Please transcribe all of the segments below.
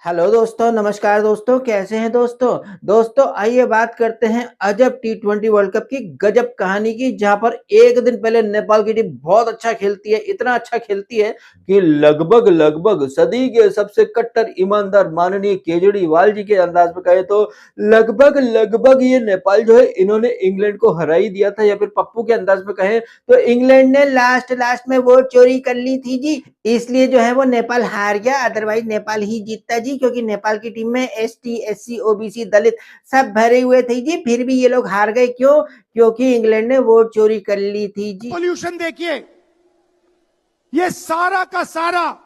Hello दोस्तों, नमस्कार दोस्तों, कैसे हैं दोस्तों? दोस्तों आइए बात करते हैं अजब टी20 वर्ल्ड कप की गजब कहानी की, जहाँ पर एक दिन पहले नेपाल की टीम बहुत अच्छा खेलती है, इतना अच्छा खेलती है कि लगभग सदी के सबसे कट्टर ईमानदार माननीय केजरीवाल जी के अंदाज में कहे तो लगभग ये नेपाल जो है इन्होंने इंग्लैंड को हरा ही दिया था, या फिर पप्पू के अंदाज में कहे तो इंग्लैंड ने लास्ट में वोट चोरी कर ली थी जी, इसलिए जो है वो नेपाल हार गया। अदरवाइज नेपाल ही जीतता जी, क्योंकि नेपाल की टीम में एसटी, एससी, ओबीसी, दलित सब भरे हुए थे जी। फिर भी ये लोग हार गए, क्यों? क्योंकि इंग्लैंड ने वोट चोरी कर ली थी जी। पोल्यूशन देखिए, ये सारा का सारा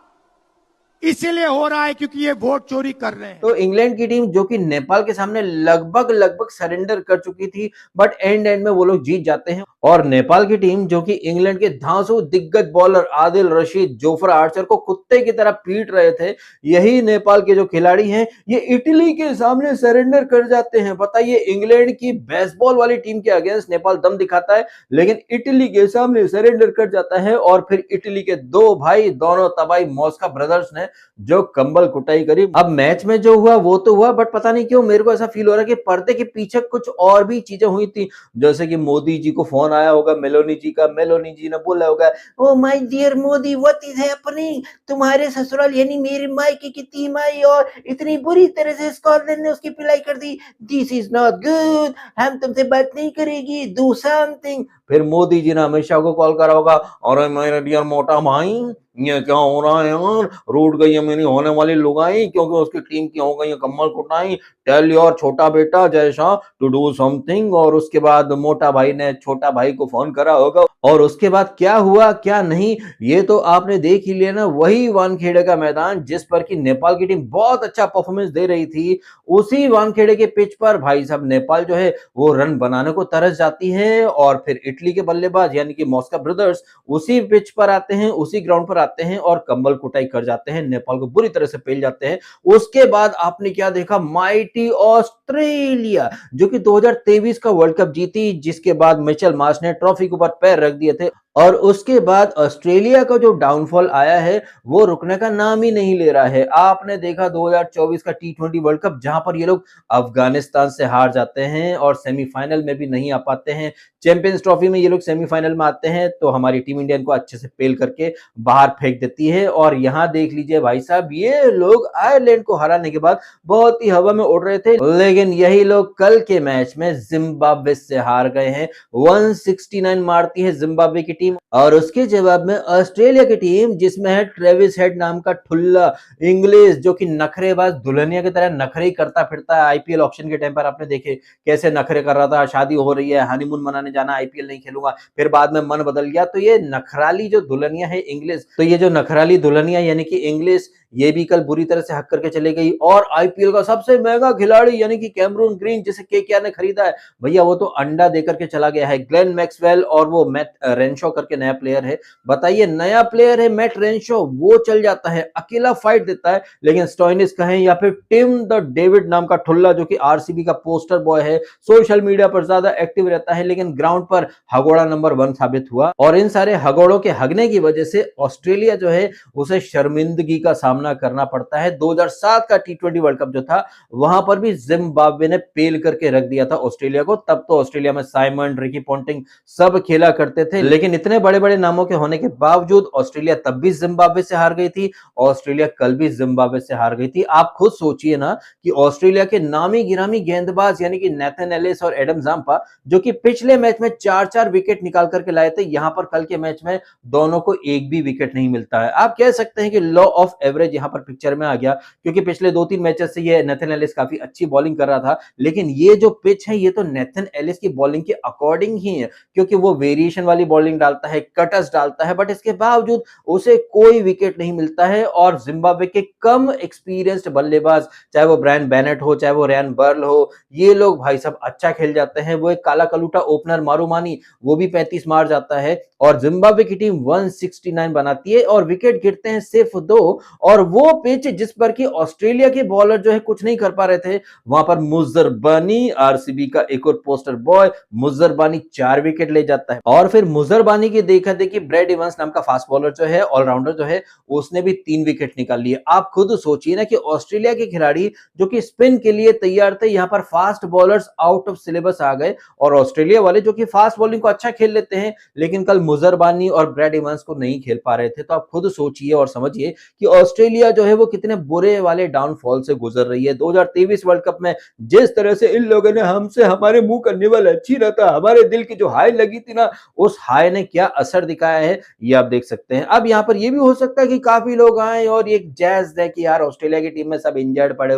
इसीलिए हो रहा है क्योंकि ये वोट चोरी कर रहे हैं। तो इंग्लैंड की टीम जो कि नेपाल के सामने लगभग सरेंडर कर चुकी थी, बट एंड में वो लोग जीत जाते हैं। और नेपाल की टीम जो कि इंग्लैंड के धांसू दिग्गज bowler Adil Rashid, Jofra Archer को कुत्ते की तरह पीट रहे थे, यही नेपाल के जो खिलाड़ी हैं ये इटली के सामने सरेंडर कर जाते हैं। बताइए, इंग्लैंड की बेसबॉल वाली टीम के अगेंस्ट नेपाल दम दिखाता है, लेकिन इटली के सामने सरेंडर कर जाता है। और फिर इटली के दो भाई, दोनों तबाही मॉस्का ब्रदर्स ने जो कंबल कुटाई करी। अब मैच में जो हुआ वो तो हुआ, बट पता नहीं क्यों मेरे को ऐसा फील हो रहा है कि पर्दे के पीछे कुछ और भी चीजें हुई थी। जैसे कि मोदी जी को फोन आया होगा मेलोनी जी का, मेलोनी जी ने बोला होगा, oh my dear Modi, what is happening? तुम्हारे ससुराल यानी मेरे मायके की तीमाई और इतनी बुरी तरह से स्कॉटलैंड ने उसकी पिलाई कर दी। दिस इज नॉट गुड, हम तुमसे बात नहीं करेगी, डू समथिंग। फिर मोदी जी ने अमित शाह को कॉल करा होगा, अरे मेरे डियर मोटा भाई, ये क्या हो रहा है यार? रूठ गई है मेरी होने वाली लुगाई क्योंकि उसकी टीम की हो गई है कम्बल कुटाई। टेल योर छोटा बेटा Jay Shah to do something. और उसके बाद मोटा भाई ने छोटा भाई को फोन करा होगा, और उसके बाद क्या हुआ क्या नहीं ये तो आपने देख ही लिया ना। वही वानखेड़े का मैदान जिस पर कि नेपाल की टीम बहुत अच्छा परफॉर्मेंस दे रही थी, उसी वानखेड़े के पिच पर भाई साहब नेपाल जो है वो रन बनाने को तरस जाती है। और फिर इटली के बल्लेबाज यानी कि मॉस्का ब्रदर्स उसी पिच पर आते हैं, उसी ग्राउंड पर आते हैं और कंबल कुटाई कर जाते हैं, नेपाल को बुरी तरह से पेल जाते हैं। उसके बाद आपने क्या देखा? माइटी ऑस्ट्रेलिया जो कि 2023 का वर्ल्ड कप जीती, जिसके बाद मिचेल मार्श ने ट्रॉफी के ऊपर पैर रख दिए थे। और उसके बाद ऑस्ट्रेलिया का जो डाउनफॉल आया है वो रुकने का नाम ही नहीं ले रहा है। आपने देखा 2024 का टी20 वर्ल्ड कप, जहां पर ये लोग अफगानिस्तान से हार जाते हैं और सेमीफाइनल में भी नहीं आ पाते हैं। चैंपियंस ट्रॉफी में ये लोग सेमीफाइनल में आते हैं तो हमारी टीम इंडिया को अच्छे से पेल करके बाहर फेंक देती है। और यहाँ देख लीजिए भाई साहब, ये लोग आयरलैंड को हराने के बाद बहुत ही हवा में उड़ रहे थे, लेकिन यही लोग कल के मैच में जिम्बाब्वे से हार गए हैं। 169 मारती है जिम्बाब्वे की टीम, और उसके जवाब में ऑस्ट्रेलिया की टीम, जिसमें है ट्रेविस हेड नाम का ठुल्ला इंग्लिश, जो कि नखरेबाज दुल्हनिया की तरह नखरे ही करता फिरता है। आईपीएल ऑक्शन के टाइम पर आपने देखे कैसे नखरे कर रहा था, शादी हो रही है, हनीमून मनाने जाना, आईपीएल नहीं खेलूंगा, फिर बाद में मन बदल गया। तो ये नखराली जो दुल्हनिया है इंग्लिश, तो ये जो नखराली दुल्हनिया यानी कि इंग्लिश, ये भी कल बुरी तरह से हक करके चले गई। और आईपीएल का सबसे महंगा खिलाड़ी यानी कि कैमरून ग्रीन, जिसे केकेआर ने खरीदा है, भैया वो तो अंडा देकर के चला गया है। ग्लेन मैक्सवेल और वो मैट रेनशो करके नया प्लेयर है। बताइए, नया प्लेयर है मैट रेनशो, वो चल जाता है, अकेला फाइट देता है। लेकिन स्टोइनिस कहें या फिर टिम द डेविड नाम का ठुल्ला, जो कि आरसीबी का पोस्टर बॉय है, सोशल मीडिया पर ज्यादा एक्टिव रहता है, लेकिन ग्राउंड पर हगोड़ा नंबर 1 साबित हुआ। और इन सारे हगोड़ों के हगने की वजह से ऑस्ट्रेलिया जो है उसे शर्मिंदगी का सामना करना पड़ता है। 2007 का टी20 वर्ल्ड कप जो था, वहां पर भी जिम्बाब्वे ने पेल करके रख दिया था ऑस्ट्रेलिया को। तब तो ऑस्ट्रेलिया में साइमन, रिकी पॉन्टिंग सब खेला करते थे, लेकिन इतने बड़े बड़े नामों के होने के बावजूद ऑस्ट्रेलिया तब भी जिम्बाब्वे से हार गई थी। ऑस्ट्रेलिया कल भी जिम्बाब्वे से हार गई थी। आप खुद सोचिए ना कि ऑस्ट्रेलिया के नामी गिरामी गेंदबाज यानी कि नेथन एलिस और एडम जाम्पा, जो कि पिछले मैच में 4-4 विकेट निकाल करके लाए थे, यहां पर कल के मैच में दोनों को एक भी विकेट नहीं मिलता है। आप कह सकते हैं कि लॉ ऑफ एवरेज यहां पर पिक्चर में आ गया, क्योंकि पिछले 2-3 मैचेस से ये नेथन एलिस काफी अच्छी बॉलिंग कर रहा था, लेकिन ये जो पिच है ये तो नेथन एलिस की बॉलिंग के अकॉर्डिंग ही है, क्योंकि वो वेरिएशन वाली बॉलिंग डालता है, कटर्स डालता है, बट इसके बावजूद उसे कोई विकेट नहीं मिलता है। और जिम्बाब्वे के कम एक्सपीरियंस्ड बल्लेबाज, चाहे वो ब्रायन बेनेट हो, चाहे वो रैन बर्ल हो, ये लोग भाई साहब अच्छा खेल जाते हैं। वो एक काला कलूटा ओपनर मारूमानी, वो भी 35 मार जाता है। और जिम्बाब्वे की टीम 169 बनाती है और विकेट गिरते हैं सिर्फ 2, और और वो पिच जिस पर कि ऑस्ट्रेलिया के बॉलर जो है कुछ नहीं कर पा रहे थे, वहां पर मुजर बानी, आरसीबी का एक और पोस्टर बॉय मुजर बानी 4 विकेट ले जाता है। और फिर मुजर बानी की देखा देखी ब्रैड इवंस नाम का फास्ट बॉलर जो है, ऑलराउंडर जो है, उसने भी 3 विकेट निकाल लिए। आप खुद सोचिए ना कि ऑस्ट्रेलिया के खिलाड़ी जो कि स्पिन के लिए तैयार थे, यहां पर fast bowlers out of syllabus आ गए, और ऑस्ट्रेलिया वाले जो कि फास्ट बॉलिंग को अच्छा खेल लेते हैं, लेकिन कल मुजर बानी और ब्रैड इवंस को नहीं खेल पा रहे थे। तो आप खुद सोचिए और समझिए कि ऑस्ट्रेलिया जो है वो कितने बुरे वाले डाउनफॉल से गुजर रही है। 2023 वर्ल्ड कप में जिस तरह से इन लोगों ने हमसे हमारे मुंह का निवल अच्छी रहता, हमारे दिल की जो हाई लगी थी ना, उस हाई ने क्या असर दिखाया है ये आप देख सकते हैं। अब यहाँ पर ये भी हो सकता है कि काफी लोग आए और ये जैज है कि यार ऑस्ट्रेलिया की टीम में सब इंजर्ड पड़े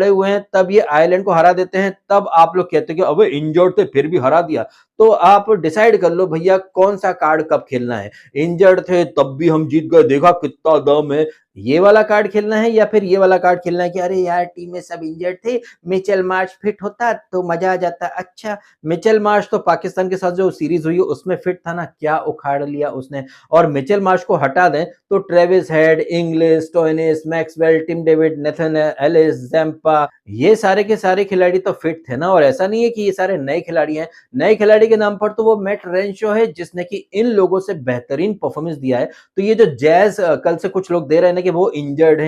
हुए हैं, तब ये आयरलैंड को हरा देते हैं, तब आप लोग कहते हैं कि अब इंजर्ड थे फिर भी हरा दिया। तो आप डिसाइड कर लो भैया कौन सा कार्ड कब खेलना है। इंजर्ड थे तब भी हम जीत गए, देखा कितना दम है, ये वाला कार्ड खेलना है, या फिर ये वाला कार्ड खेलना है कि अरे यार टीम में सब इंजर्ड थे, मिचेल मार्श फिट होता तो मजा आ जाता। अच्छा, मिचेल मार्श तो पाकिस्तान के साथ जो सीरीज हुई उसमें फिट था ना, क्या उखाड़ लिया उसने। और मिचेल मार्श को हटा दें तो Travis Head, Inglis, Stoinis, Maxwell, Tim David, Nathan Ellis, Zampa, ये सारे के सारे खिलाड़ी तो फिट थे ना। और ऐसा नहीं है कि ये सारे नए खिलाड़ी हैं, नए खिलाड़ी के नाम पर तो वो मैट रेंशो है जिसने कि इन लोगों से बेहतरीन परफॉर्मेंस दिया है। तो ये जो जैज कल से कुछ लोग दे रहे हैं कि वो इंजर्ड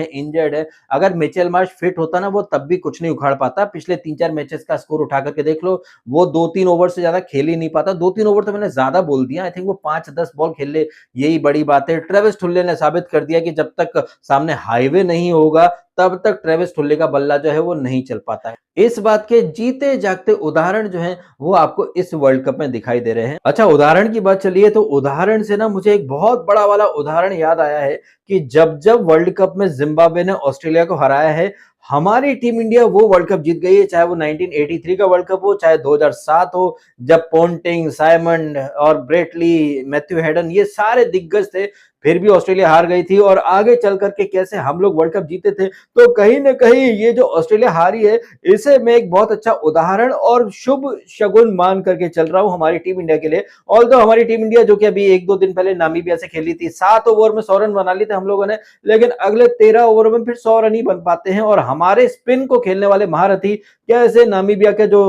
है, अगर मिचेल मार्श फिट होता ना वो तब भी कुछ नहीं उखाड़ पाता। पिछले 3-4 मैचेस का स्कोर उठा करके देख लो, वो 2-3 ओवर से ज्यादा खेल ही नहीं पाता। 2-3 ओवर तो मैंने ज्यादा बोल दिया, आई थिंक वो 5-10 बॉल खेल ले, यही बड़ी बात है। ट्रेविस ठुल्ले ने साबित कर दिया कि जब तक सामने हाईवे नहीं होगा तब तक ट्रेविस ठुल्ले का बल्ला जो है वो नहीं चल पाता है। इस बात के जीते जागते उदाहरण जो हैं वो आपको इस वर्ल्ड कप में दिखाई दे रहे हैं। अच्छा, उदाहरण की बात चलिए तो उदाहरण से ना मुझे एक बहुत बड़ा वाला उदाहरण याद आया है कि जब जब वर्ल्ड कप में जिम्बाब्वे ने ऑस्ट्रेलिया को हराया है, हमारी टीम इंडिया वो वर्ल्ड कप जीत गई है, चाहे वो 1983 का वर्ल्ड कप हो, चाहे 2007 हो, जब पोंटिंग, साइमंड और ब्रेटली, मैथ्यू हेडन ये सारे दिग्गज थे, फिर भी ऑस्ट्रेलिया हार गई थी। और आगे चल करके कैसे हम लोग वर्ल्ड कप जीते थे। तो कहीं ना कहीं ये जो ऑस्ट्रेलिया हारी है, इसे मैं एक बहुत अच्छा उदाहरण और शुभ शगुन मान करके चल रहा हूं हमारी टीम इंडिया के लिए। ऑल्दो हमारी टीम इंडिया जो कि अभी 1-2 दिन पहले नामीबिया से खेली थी, 7 ओवर में 100 रन बना लिए थे हम लोगों ने, लेकिन अगले 13 ओवर में फिर 100 रन ही बन पाते हैं। और हमारे स्पिन को खेलने वाले महारथी कैसे नामीबिया के जो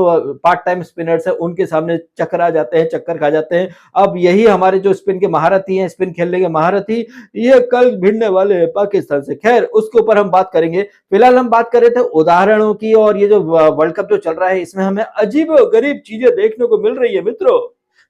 पार्ट टाइम स्पिनर्स है उनके सामने चक्कर खा जाते हैं। अब यही हमारे जो स्पिन के महारथी हैं, स्पिन खेलने के महारथी, ये कल भिड़ने वाले हैं पाकिस्तान से। खैर, उसके ऊपर हम बात करेंगे। फिलहाल हम बात कर रहे थे उदाहरणों की, और ये जो वर्ल्ड कप जो चल रहा है इसमें हमें अजीब गरीब चीजें देखने को मिल रही है मित्रों।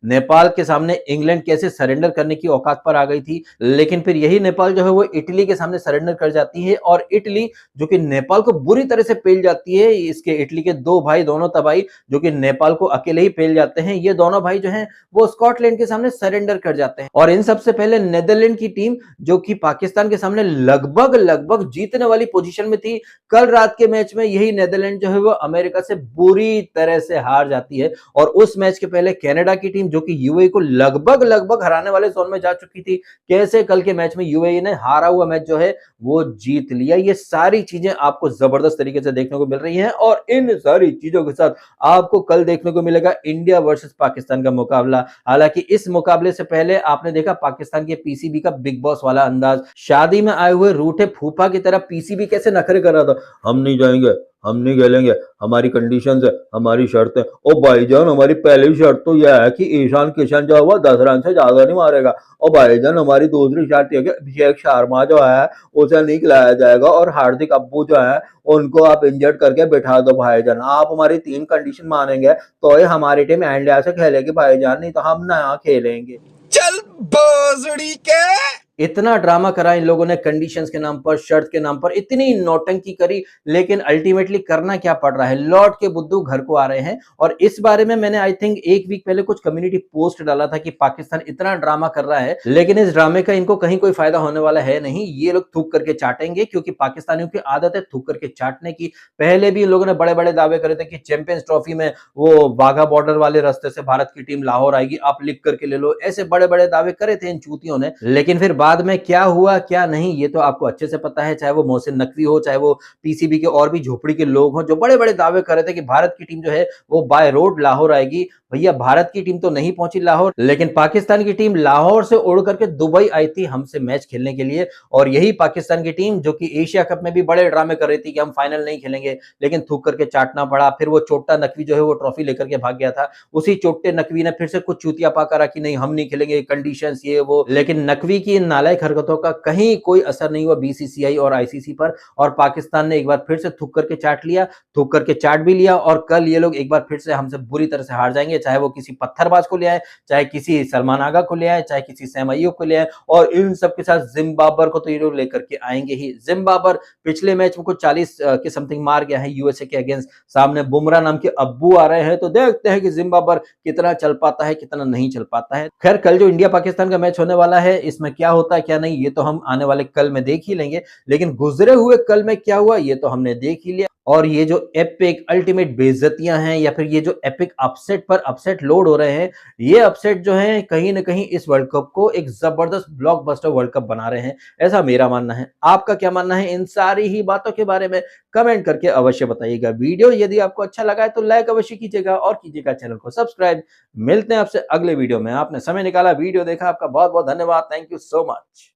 नेपाल के सामने इंग्लैंड कैसे सरेंडर करने की औकात पर आ गई थी, लेकिन फिर यही नेपाल जो है वो इटली के सामने सरेंडर कर जाती है। और इटली जो कि नेपाल को बुरी तरह से पेल जाती है, इसके इटली के 2 भाई, दोनों तबाही जो कि नेपाल को अकेले ही पेल जाते हैं, ये दोनों भाई जो हैं वो स्कॉटलैंड के सामने सरेंडर कर जाते हैं। और इन सबसे पहले नेदरलैंड की टीम जो कि पाकिस्तान के सामने लगभग जीतने वाली पोजीशन में थी, कल रात के मैच में यही नेदरलैंड जो है वो अमेरिका से बुरी तरह से हार जाती है। और उस मैच के पहले कनाडा की टीम जो कि यूएई को लगभग हराने वाले जोन में जा चुकी थी, कैसे कल के मैच में यूएई ने हारा हुआ मैच जो है वो जीत लिया। ये सारी चीजें आपको जबरदस्त तरीके से देखने को मिल रही हैं। और इन सारी चीजों के साथ आपको कल देखने को मिलेगा इंडिया वर्सेस पाकिस्तान का मुकाबला। हालांकि इस मुकाबले से पहले आपने देखा पाकिस्तान के पीसीबी का बिग बॉस वाला अंदाज, शादी में आए हुए रूठे फूफा की तरह पीसीबी कैसे नखरे कर रहा था, हम नहीं जाएंगे, हम नहीं खेलेंगे, हमारी कंडीशंस है, हमारी शर्तें। ओ भाईजान, हमारी पहली शर्त तो यह है कि ईशान किशन जो है वो 10 रन से ज्यादा नहीं मारेगा। और भाईजान, हमारी दूसरी शर्त यह है कि अभिषेक शर्मा जो है उसे नहीं खिलाया जाएगा, और हार्दिक अब्बू जो है उनको आप इंजर्ड करके बैठा दो भाईजान। आप हमारी 3 कंडीशन मानेंगे तो ये हमारी टीम इंडिया से खेलेगी भाईजान, नहीं तो हम नया खेलेंगे। चल भोसड़ी के। इतना ड्रामा करा इन लोगों ने, कंडीशंस के नाम पर, शर्त के नाम पर इतनी नौटंकी करी, लेकिन अल्टीमेटली करना क्या पड़ रहा है, लौट के बुद्धू घर को आ रहे हैं। और इस बारे में मैंने आई थिंक 1 वीक पहले कुछ कम्युनिटी पोस्ट डाला था कि पाकिस्तान इतना ड्रामा कर रहा है, लेकिन इस ड्रामे का इनको कहीं कोई फायदा होने वाला है नहीं। ये लोग थूक करके चाटेंगे, क्योंकि पाकिस्तानियों की आदत है थूक करके चाटने की। पहले भी इन लोगों ने बड़े बड़े दावे करे थे कि चैंपियंस ट्रॉफी में वो वाघा बॉर्डर वाले रास्ते से भारत की टीम लाहौर आएगी, आप लिख करके ले लो, ऐसे बड़े बड़े दावे करे थे इन चूतियों ने। लेकिन फिर बाद में क्या हुआ क्या नहीं ये तो आपको अच्छे से पता है, चाहे वो मोहसिन नकवी हो, चाहे वो पीसीबी के और भी झोपड़ी के लोग हों जो बड़े-बड़े दावे कर रहे थे कि भारत की टीम जो है वो बाय रोड लाहौर आएगी। भैया भारत की टीम तो नहीं पहुंची लाहौर, लेकिन पाकिस्तान की टीम लाहौर से उड़ करके दुबई आई थी हमसे मैच खेलने के लिए। और यही पाकिस्तान की टीम जो कि एशिया कप में भी बड़े ड्रामे कर रही थी कि हम फाइनल नहीं खेलेंगे, लेकिन थूक करके चाटना पड़ा। फिर वो चोट्टा नकवी जो है वो ट्रॉफी लेकर के भाग गया था। उसी चोट्टे नकवी ने फिर से कुछ चूतिया पा करा कि नहीं हम नहीं खेलेंगे, कंडीशंस ये वो। लेकिन नकवी की इन नालायक हरकतों का कहीं कोई असर नहीं हुआ बीसीसीआई और आईसीसी पर, और पाकिस्तान ने एक बार फिर से थूक करके चाट लिया, थूक करके चाट भी लिया। और कल ये लोग एक बार फिर से हमसे बुरी तरह से हार जाएंगे, चाहे वो किसी पत्थरबाज को ले आए, चाहे किसी सलमान आगा को ले आए, चाहे किसी सैम अय्यूब को ले आए, और इन सब के साथ जिम्बाब्वे को तो ये लोग लेकर के आएंगे ही। जिम्बाब्वे पिछले मैच में कुछ 40 के समथिंग मार गया है यूएसए के अगेंस्ट। सामने बुमराह नाम के अब्बू आ रहे हैं, तो देखते हैं कि जिम्बाब्वे कितना चल पाता है कितना नहीं चल पाता है। खैर कल जो इंडिया पाकिस्तान का मैच होने वाला है इसमें क्या होता है क्या नहीं ये तो हम आने वाले कल में देख ही लेंगे, लेकिन गुजरे हुए कल में क्या हुआ ये तो हमने देख ही लिया। और ये जो एपिक अल्टीमेट बेइज्जतियां हैं या फिर ये जो एपिक अपसेट पर अपसेट लोड हो रहे हैं, ये अपसेट जो है कहीं ना कहीं इस वर्ल्ड कप को एक जबरदस्त ब्लॉकबस्टर वर्ल्ड कप बना रहे हैं, ऐसा मेरा मानना है। आपका क्या मानना है इन सारी ही बातों के बारे में कमेंट करके अवश्य बताइएगा। वीडियो यदि आपको अच्छा लगा है तो लाइक अवश्य कीजिएगा और कीजिएगा चैनल को सब्सक्राइब। मिलते हैं आपसे अगले वीडियो में। आपने समय निकाला, वीडियो देखा, आपका बहुत बहुत धन्यवाद। Thank you so much.